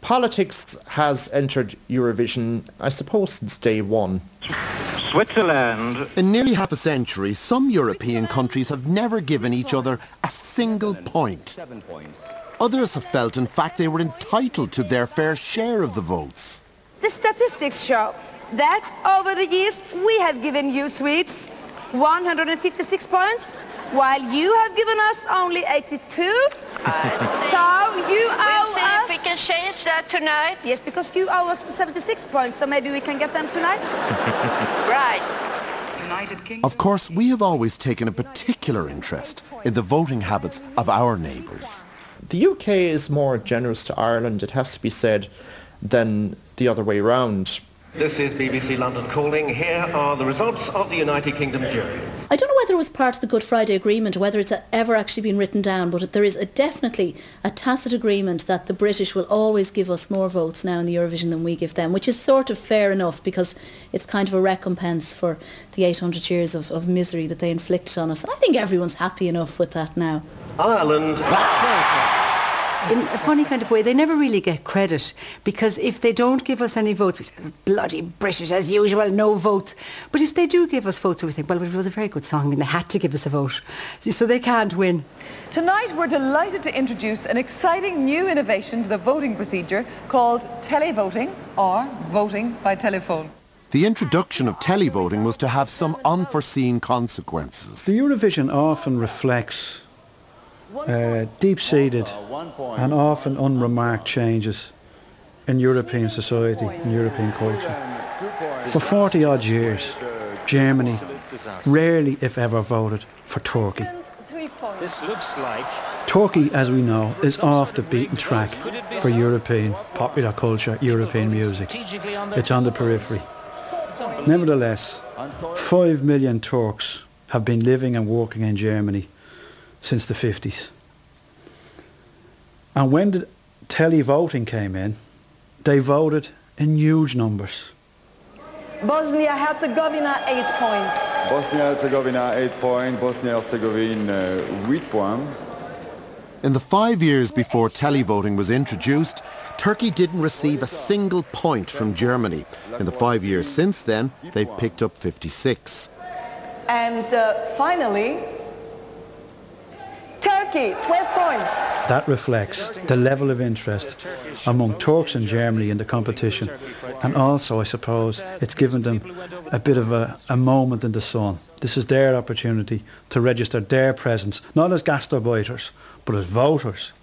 Politics has entered Eurovision, I suppose, since day one. Switzerland. In nearly half a century, some European countries have never given each other a single point. Others have felt, in fact, they were entitled to their fair share of the votes. The statistics show that over the years we have given you Swedes 156 points, while you have given us only 82. So you owe We'll see us... if we can change that tonight. Yes, because you owe us 76 points, so maybe we can get them tonight. Right. Of course, we have always taken a particular interest in the voting habits of our neighbours. The UK is more generous to Ireland, it has to be said, than the other way round. This is BBC London calling. Here are the results of the United Kingdom jury. I don't know whether it was part of the Good Friday Agreement or whether it's ever actually been written down, but there is definitely a tacit agreement that the British will always give us more votes now in the Eurovision than we give them, which is sort of fair enough because it's kind of a recompense for the 800 years of misery that they inflicted on us. And I think everyone's happy enough with that now. Ireland. In a funny kind of way, they never really get credit because if they don't give us any votes, we say, bloody British as usual, no votes. But if they do give us votes, we think, well, it was a very good song. I mean, they had to give us a vote. So they can't win. Tonight, we're delighted to introduce an exciting new innovation to the voting procedure called televoting or voting by telephone. The introduction of televoting was to have some unforeseen consequences. The Eurovision often reflects deep-seated and often unremarked changes in European society and European culture. For 40-odd years, Germany rarely, if ever, voted for Turkey. This looks like... Turkey, as we know, is off the beaten track for European popular culture, European music. It's on the periphery. Nevertheless, 5 million Turks have been living and working in Germany since the 50s. And when the televoting came in, they voted in huge numbers. Bosnia-Herzegovina 8 points. Bosnia-Herzegovina 8 points, Bosnia-Herzegovina 8 points. In the 5 years before televoting was introduced, Turkey didn't receive a single point from Germany. In the 5 years since then, they've picked up 56. And finally, Turkey, 12 points. That reflects the level of interest among Turks in Germany in the competition. And also, I suppose, it's given them a bit of a moment in the sun. This is their opportunity to register their presence, not as gastarbeiters, but as voters.